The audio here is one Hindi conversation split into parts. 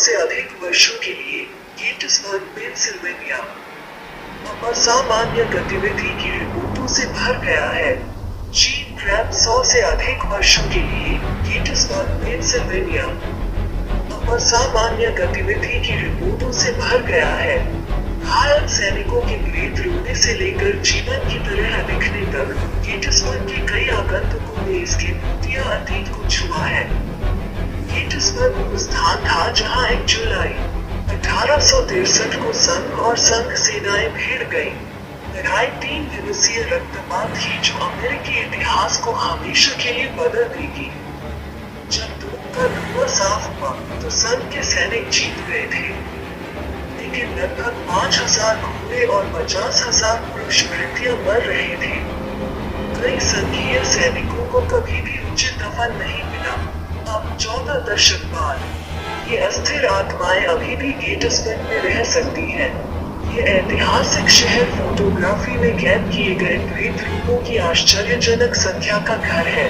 से अधिक वर्षों के लिए गेटिसबर्ग, पेंसिल्वेनिया असामान्य गतिविधि की रिपोर्टों से भर गया है। चीन क्रैप 100 से अधिक वर्षों के लिए गेटिसबर्ग, पेंसिल्वेनिया असामान्य गतिविधि की रिपोर्टों से भर गया है। घायल सैनिकों के प्रेत रोने से लेकर जीवन की तरह दिखने तक गेटिसबर्ग के कई आगंतुकों ने इसके भूतिया अतीत को छुआ है। गेटिसबर्ग वो स्थान था जहां 1 जुलाई 1863 को संघ और संघ सेनाएं भिड़ गईं। लड़ाई 3 दिवसीय रक्तपात थी जो अमेरिकी इतिहास को हमेशा के लिए बदल देगी। जब धूप का धुआं साफ हुआ तो संघ के सैनिक जीत गए थे, लेकिन लगभग 5000 घोड़े और 50,000 पुरुष मृत्यु मर रहे थे। कई संघीय सैनिकों को कभी भी उचित दफन नहीं मिला। अब 14 दशक बाद ये अस्थिर आत्माएं अभी भी गेटिसबर्ग में रह सकती हैं। ये ऐतिहासिक शहर फोटोग्राफी में कैद किए गए प्रेत रूपों की आश्चर्यजनक संख्या का घर है,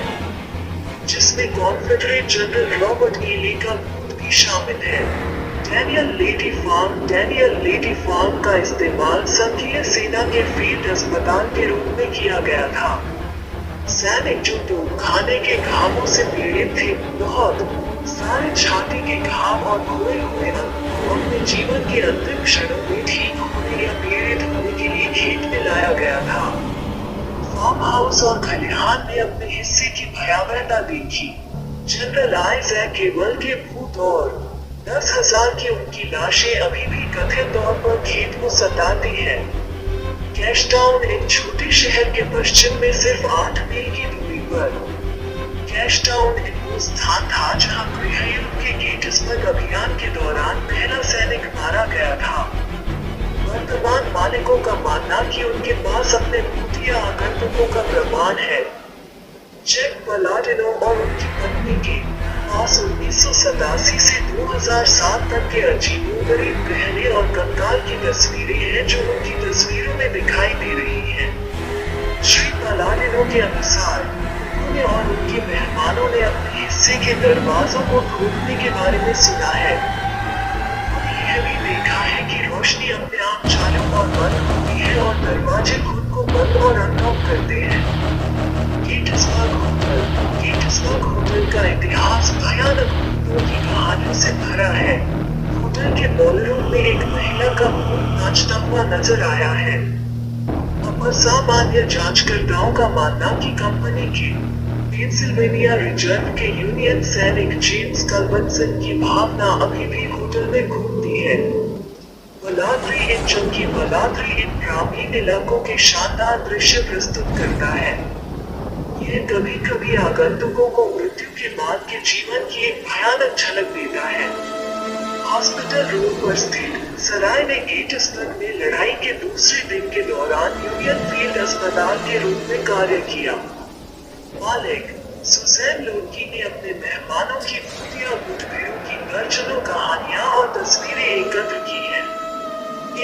जिसमें कॉन्फेडरेट जनरल रॉबर्ट ई ली का भूत भी शामिल है। डैनियल लेडी फार्म का इस्तेमाल संघीय सेना के फील्ड अस्पताल के रूप में किया गया था। सैनिक जो तोपखाने के घावों से पीड़ित थे, बहुत सारे छाती के घाव और खोए हुए अंगों को अपने जीवन के अंतिम क्षणों में ठीक होने या पीड़ित होने के लिए खेत में लाया गया था। फार्म हाउस और खलिहान ने अपने हिस्से की भयावहता देखी। जनरल आइजैक केबल के भूत और 10,000 की उनकी लाशें अभी भी कथित तौर पर खेत को सताती हैं। कैशटाउन एक छोटे शहर के पश्चिम में सिर्फ 8 मील की दूरी पर। कैशटाउन एक वो स्थान था जहां गृहयुद्ध के गेटिसबर्ग अभियान के दौरान पहला सैनिक मारा गया था। वर्तमान मालिकों का मानना कि उनके पास अपने भूतिया आगंतुकों का प्रमाण है। जैक पलाडिनो और उनकी पत्नी के पास 1987 से 2007 तक के अजीबोगरीब गहने और कंकाल की तस्वीरें हैं जो उनकी तस्वीरों में दिखाई दे रही हैं। श्री पलाडिनो के अनुसार उन्होंने और उनके मेहमानों ने अपने हिस्से के दरवाजों को ढूंढने के बारे में सुना है। उन्होंने यह भी देखा है कि रोशनी अपने आप चालू और बंद होती है और दरवाजे खुद को बंद और अनलॉक करते हैं। गेटिसबर्ग होटल का इतिहास भयानक भूतों की कहानियों से भरा है। होटल के बॉलरूम में एक महिला का भूत नाचता हुआ नजर आया है। असामान्य जांचकर्ताओं का मानना कि कंपनी के पेंसिल्वेनिया रिजर्व के यूनियन सैनिक जेम्स कल्विनसन की भावना अभी भी होटल में घूमती है। बलाद्री इन ग्रामीण इलाकों के शानदार दृश्य प्रस्तुत करता है। यह कभी कभी आगंतुकों को मृत्यु के बाद के जीवन की एक भयानक झलक देता है। हॉस्पिटल रोड पर स्थित सराय ने गेटिसबर्ग में लड़ाई के दूसरे दिन के दौरान यूनियन फील्ड अस्पताल के रूप में कार्य किया। मालिक सुजैन लोकी ने अपने मेहमानों की भूतिया मुठभेड़ों की दर्जनों कहानियां और तस्वीरें एकत्र की हैं।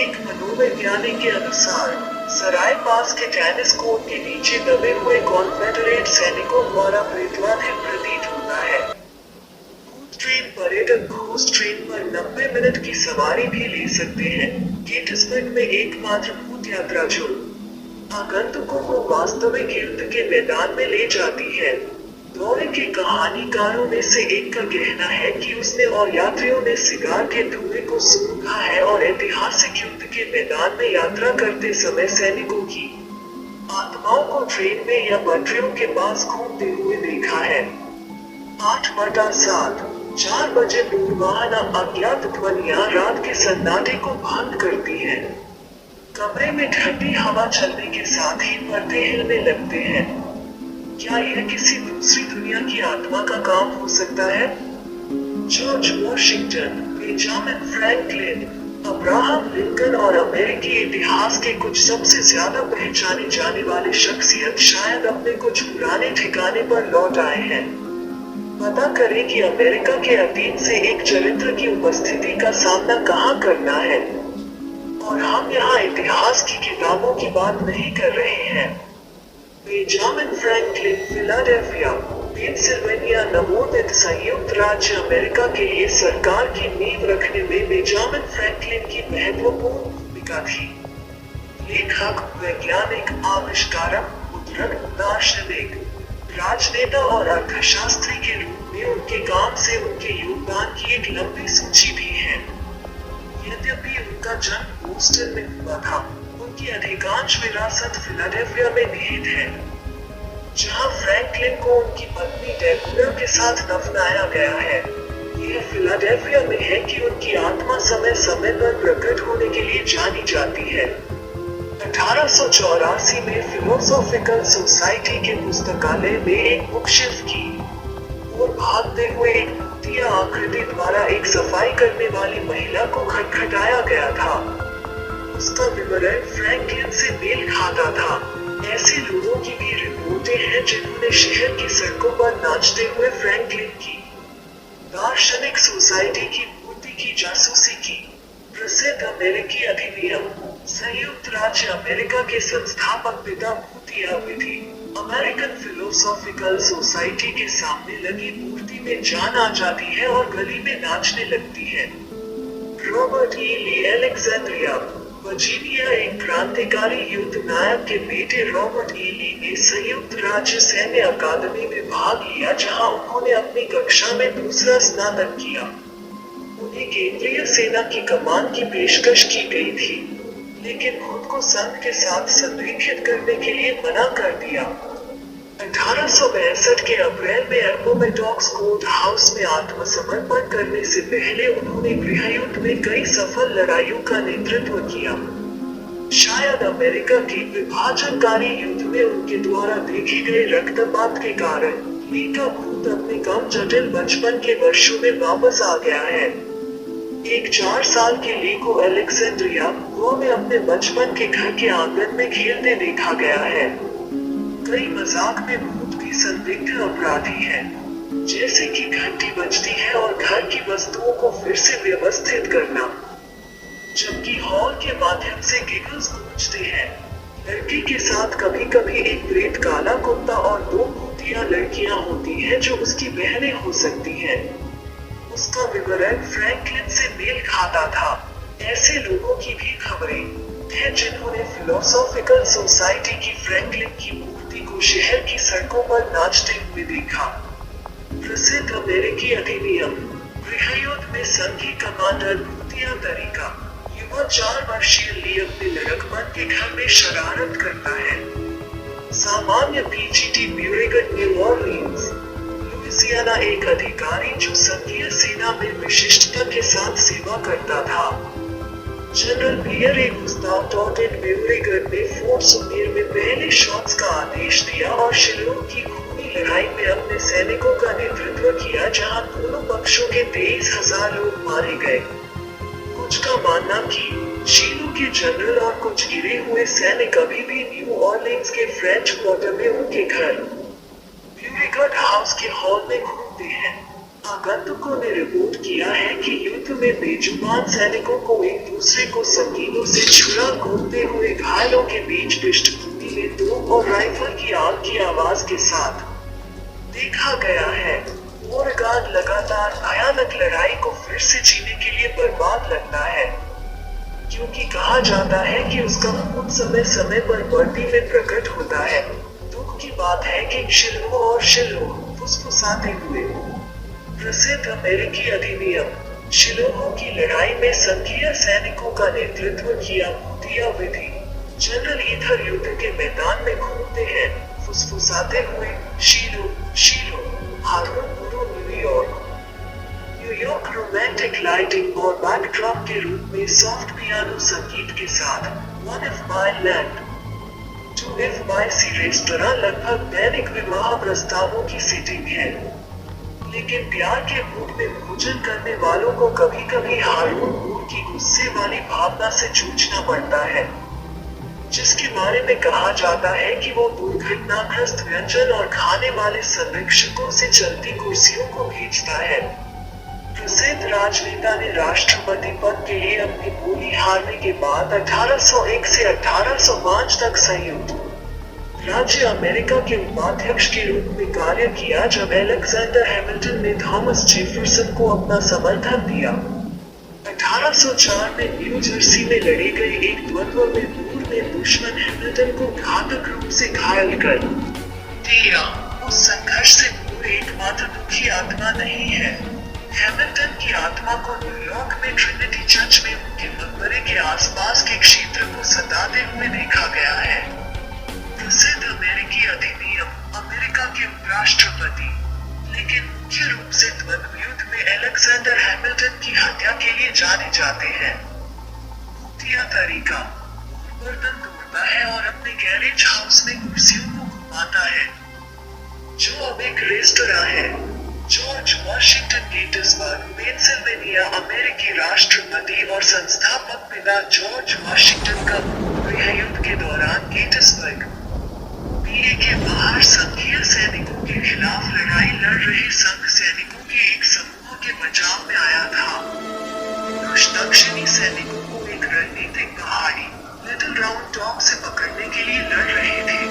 एक मनोवैज्ञानिक के अनुसार सराय पास के टेनिस कोर्ट के नीचे दबे हुए कॉन्फेडरेट सैनिकों द्वारा प्रेतवाधिक प्रतीत होता है। पर्यटक घोस्ट ट्रेन पर 90 मिनट की सवारी भी ले सकते हैं। गेटिसबर्ग में एकमात्र भूत यात्रा जो आगंतुकों को वास्तविक युद्ध के मैदान में ले जाती है। दौरे के कहानीकारों में से एक का कहना है कि उसने और यात्रियों ने सिगार के धुएं को सूंघा है और ऐतिहासिक युद्ध के मैदान में यात्रा करते समय सैनिकों की आत्माओं को ट्रेन में या पटरियों के पास घूमते हुए देखा है। 8/7 4 बजे पूर्वाह्न अज्ञात ध्वनियां रात के सन्नाटे को भंग करती हैं। कमरे में ठंडी हवा चलने के साथ ही पर्दे हिलने लगते हैं। क्या यह किसी दूसरी दुनिया की आत्मा का काम हो सकता है? George Washington, Benjamin Franklin, Abraham Lincoln और अमेरिकी इतिहास के कुछ सबसे ज्यादा पहचाने जाने वाले शख्सियत शायद अपने कुछ पुराने ठिकाने पर लौट आए हैं। पता करें कि अमेरिका के अतीत से एक चरित्र की उपस्थिति का सामना कहां करना है। और हम यहाँ इतिहास की किताबों की बात नहीं कर रहे हैं। Benjamin Franklin, Philadelphia. पेंसिल्वेनिया नवोदित संयुक्त राज्य अमेरिका के लिए सरकार की नींव रखने में बेंजामिन फ्रैंकलिन की महत्वपूर्ण भूमिका थी। लेखक, वैज्ञानिक, आविष्कारक, मुद्रक, दार्शनिक, राजनेता और अर्थशास्त्री के रूप में उनके काम से उनके योगदान की एक लंबी सूची भी है। यद्यपि उनका जन्म बोस्टन में हुआ था, उनकी अधिकांश विरासत फिलाडेल्फिया में निहित है, जहां फ्रैंकलिन को उनकी पत्नी डेबोरा के साथ दफनाया गया है। यह फिलाडेल्फिया में है कि उनकी आत्मा समय समय पर प्रकट होने के लिए जानी जाती है। 1884 में फिलोसॉफिकल सोसाइटी के पुस्तकालय में एक बुकशेल्फ की ओर भागते हुए एक मूर्तिया आकृति द्वारा एक सफाई करने वाली महिला को खटखटाया गया था। उसका विवरण फ्रैंकलिन से मेल खाता था। ऐसे लोगों की भी रिपोर्टें हैं जिन्होंने शहर की सड़कों पर नाचते हुए फ्रैंकलिन की दार्शनिक सोसाइटी की मूर्ति की जासूसी की। प्रसिद्ध अमेरिकी अधिनियम, संयुक्त राज्य अमेरिका के संस्थापक पिता भूतिया विधि, अमेरिकन फिलोसॉफिकल सोसाइटी के सामने लगी मूर्ति में जान आ जाती है और गली में नाचने लगती है। रॉबर्ट ई ली अलेक्जेंड्रिया, वर्जीनिया, एक क्रांतिकारी युद्ध नायक के बेटे रॉबर्ट ई ली ने संयुक्त राज्य सैन्य अकादमी में भाग लिया, जहां उन्होंने अपनी कक्षा में दूसरा स्नातक किया। उन्हें केंद्रीय सेना की कमान की पेशकश की गई थी, लेकिन खुद को संघ के साथ संरेखित करने के लिए मना कर दिया। 1862 के अप्रैल में एपोमेटॉक्स कोर्ट हाउस में आत्मसमर्पण करने से पहले उन्होंने गृहयुद्ध में कई सफल लड़ाइयों का नेतृत्व किया। शायद अमेरिका के विभाजनकारी युद्ध में उनके द्वारा देखे गए रक्तपात के कारण ली का भूत अपने कम जटिल बचपन के वर्षों में वापस आ गया है। एक 4 साल के ली को अलेक्जेंड्रिया में अपने बचपन के घर के आंगन में खेलते देखा गया है। कई मजाक में भूत भी संदिग्ध अपराधी है, जैसे कि घंटी बजती है और घर की वस्तुओं को फिर से व्यवस्थित करना, जबकि हॉल के माध्यम से गिगल्स गूंजते हैं। लड़की के साथ कभी कभी एक प्रेत, काला कुत्ता और 2 भूतिया लड़कियां होती हैं जो उसकी बहनें हो सकती हैं। उसका विवरण फ्रैंकलिन से मेल खाता था। ऐसे लोगों की भी खबरें हैं जिन्होंने फिलोसॉफिकल सोसाइटी की फ्रैंकलिन की मूर्ति को शहर की सड़कों पर नाचते हुए देखा। प्रसिद्ध अमेरिकी अधिनियम, गृहयुद्ध में संघी कमांडर भूतिया तरीका, युवा 4 वर्षीय ली अपने लड़कपन के घर में शरारत करता है। सामान्य पीजीटी ब्यूरेगन न्यू ऑरलीन्स, लुइसियाना, एक अधिकारी जो संघीय सेना में विशिष्टता के साथ सेवा करता था। जनरल बियर, एक उस्ताद टॉटेड ब्यूरेगन ने फोर्ट सुमेर में पहले शॉट्स का आदेश दिया और शिलोह की खूनी लड़ाई में अपने सैनिकों का नेतृत्व किया, जहां दोनों पक्षों के 23,000 लोग मारे गए। कुछ का मानना कि शिलोह के जनरल और कुछ गिरे हुए सैनिक अभी भी न्यू ऑरलीन्स के फ्रेंच क्वार्टर में उनके घर ब्यूरेगन हाउस के हॉल में घूमते हैं। आगंतुकों ने रिपोर्ट किया है कि युद्ध में बेजुबान सैनिकों को एक दूसरे को संगीनों से छुरा घूमते हुए घायलों के बीच पृष्ठभूमि में तोप और राइफल की आग की आवाज के साथ देखा गया है। ओरगान लगातार भयानक लड़ाई को फिर से जीने के लिए बर्बाद लगता है, क्योंकि कहा जाता है कि उसका भूत समय समय पर वर्दी में प्रकट होता है। दुख की बात है कि शिलोह और शिलोह फुसफुसाते हुए। प्रसिद्ध अमेरिकी अधिनियम, शिलोह की लड़ाई में संघीय सैनिकों का नेतृत्व किया भूतिया विधि। जनरल इधर युद्ध के मैदान में घूमते हैं, फुसफुसाते हुए, शीलो शीलो, हारून बुरो, न्यूयॉर्क रोमांटिक लाइटिंग और बैकड्रॉप के रूप में सॉफ्ट पियानो संगीत के साथ। One if by land, two if by sea restaurant लगभग दैनिक विवाह प्रस्तावों की सीटिंग है। लेकिन प्यार के मूड में भोजन करने वालों को कभी कभी हारून मूड की गुस्से वाली भावना से जूझना पड़ता है, जिसके बारे में कहा जाता है कि वो दुर्घटनाग्रस्त व्यंजन और खाने वाले संरक्षकों से चलती कुर्सियों को भेजता है। प्रसिद्ध राजनेता ने राष्ट्रपति पद के लिए अपनी बोली हारने के बाद 1801 से 1805 तक संयुक्त राज्य अमेरिका के उपाध्यक्ष के रूप में कार्य किया जब अलेक्जेंडर हैमिल्टन ने थॉमस जेफरसन को अपना समर्थन दिया। 1804 में न्यू जर्सी में लड़े गए एक द्वंद्व में मूर ने दुश्मन हैमिल्टन को घातक रूप से घायल कर दिया। उस संघर्ष से मूर एकमात्र दुखी आत्मा नहीं है। हैमिल्टन की आत्मा को न्यूयॉर्क में ट्रिनिटी चर्च में उनके मकबरे के आसपास के क्षेत्र को सताते हुए देखा गया है। प्रसिद्ध अमेरिकी अधिनियम अमेरिका के उपराष्ट्रपति, लेकिन मुख्य रूप से द्वंद्व युद्ध में अलेक्जेंडर हैमिल्टन की हत्या के लिए जाने जाते हैं। भूतिया तरीका, बर्तन तोड़ता है और अपने गैरेज हाउस में कुर्सियों को घुमाता है, जो अब एक रेस्तरां है। जॉर्ज वाशिंगटन गेटिसबर्ग, पेंसिल्वेनिया, अमेरिकी राष्ट्रपति और संस्थापक पिता जॉर्ज वाशिंगटन का गृह युद्ध के दौरान गेटिसबर्ग पीए के बाहर संघीय सैनिकों के खिलाफ लड़ाई लड़ रहे संघ सैनिकों के एक समूह के बचाव में आया था। कुछ दक्षिणी सैनिकों को एक रणनीतिक पहाड़ी लिटिल राउंड डॉग से पकड़ने के लिए लड़ रहे थे।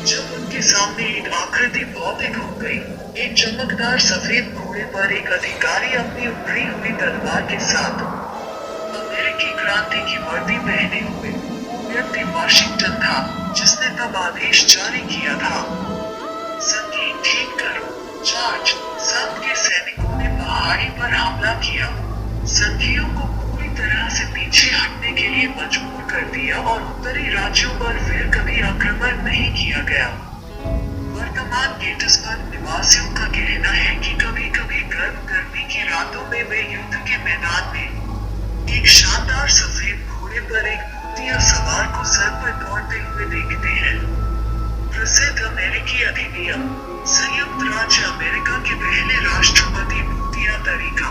जब उनके सामने एक आकृति भौतिक हो गई, एक चमकदार सफेद घोड़े पर एक अधिकारी अपनी उभरी हुई तलवार के साथ, अमेरिकी क्रांति की वर्दी पहने हुए व्यक्ति वाशिंगटन था, जिसने तब आदेश जारी किया था, संगीत ठीक करो। जॉर्ज, संघ के सैनिकों ने पहाड़ी पर हमला किया, संघियों को पूरी तरह से पीछे हटने के लिए मजबूर कर दिया और उत्तरी राज्यों पर फिर कभी आक्रमण नहीं किया गया। वर्तमान गेटिसबर्ग निवासियों का कहना है कि कभी-कभी गर्मी की रातों में वे युद्ध के मैदान में एक शानदार सफेद घोड़े पर एक भूतिया सवार को सर पर दौड़ते हुए देखते हैं। प्रसिद्ध अमेरिकी अधिनियम, संयुक्त राज्य अमेरिका के पहले राष्ट्रपति भूतिया तरीका,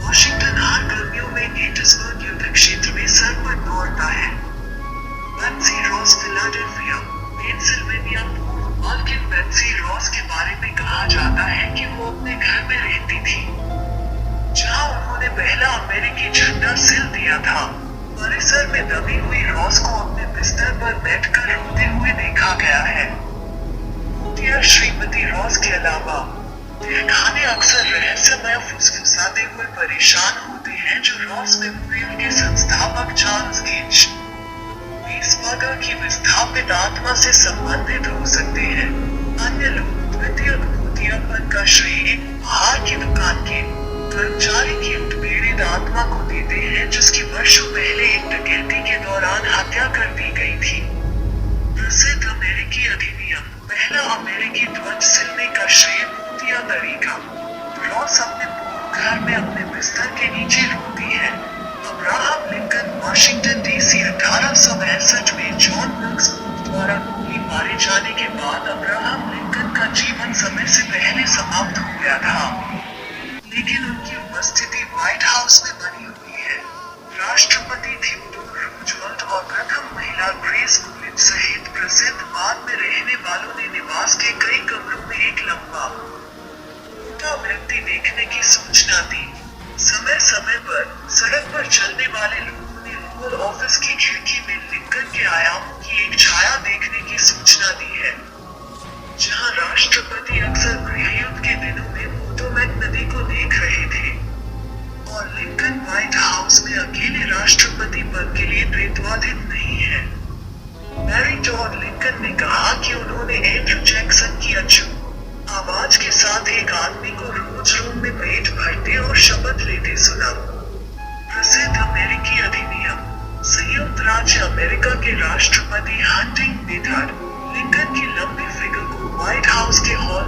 वाशिंगटन हर गर्मियों में गेटिसबर्ग युद्ध क्षेत्र में सर पर दौड़ता है। बेत्सी रॉस, फिलाडेल्फिया, पेंसिल्वेनिया, मालकिन बेत्सी रॉस के बारे में कहा जाता है कि वो अपने घर में रहती थी, जहां उन्होंने पहला अमेरिकी झंडा सिल दिया था। परिसर में दबी हुई रॉस को अपने बिस्तर पर बैठकर रोते हुए देखा गया है। भूतिया श्रीमती रॉस के अलावा तहखाने अक्सर रहस्यमय फुसफुसाते हुए परेशान होते हैं, जो रॉस मेमोरियल के संस्थापक चार्ल्स गेज वीसबर्गर की विस्थापित आत्मा से संबंधित हो सकते हैं। अन्य लोग द्वितीय भूतियापन का श्रेय एक उपहार की दुकान के कर्मचारी की उत्पीड़ित आत्मा को देते हैं, जिसकी वर्षों पहले एक डकैती के दौरान हत्या कर दी गई थी। प्रसिद्ध अमेरिकी अधिनियम, पहला अमेरिकी ध्वज सिलने का श्रेय भूतिया तरीका। रॉस अपने पूर्व घर में अपने बिस्तर के नीचे रोती है। अब्राहम लिंकन, वाशिंगटन डीसी, 1862 में जॉन विल्क्स द्वारा गोली मारे जाने के बाद अब्राहम लिंकन का जीवन समय से पहले समाप्त हो गया था, लेकिन उनकी उपस्थिति व्हाइट हाउस में बनी हुई है। राष्ट्रपति थियोडोर रूजवेल्ट और प्रथम महिला ग्रेस कूलिज सहित प्रसिद्ध बाद में रहने वालों ने निवास के कई कमरों में एक लंबा मोटा व्यक्ति देखने की सूचना दी। समय समय पर सड़क पर चलने वाले लोगों ने ओवल ऑफिस की खिड़की में लिंकन के आयामों की एक छाया देखने की सूचना दी है, जहां राष्ट्रपति अक्सर गृहयुद्ध के दिनों में पोटोमैक नदी को देख रहे थे, और लिंकन व्हाइट हाउस में अकेले राष्ट्रपति पद के लिए प्रेतवाधित नहीं है। मैरी टॉड लिंकन ने कहा कि उन्होंने एंड्रू जैक्सन की अचूक आवाज के साथ एक आदमी को रोज रूम में पेट भरते और शपथ लेते सुना। प्रसिद्ध अमेरिकी अधिनियम, संयुक्त राज्य अमेरिका के राष्ट्रपति हंटिंग बेथर्ड लिंकन की लंबी फिगर को व्हाइट हाउस के हॉल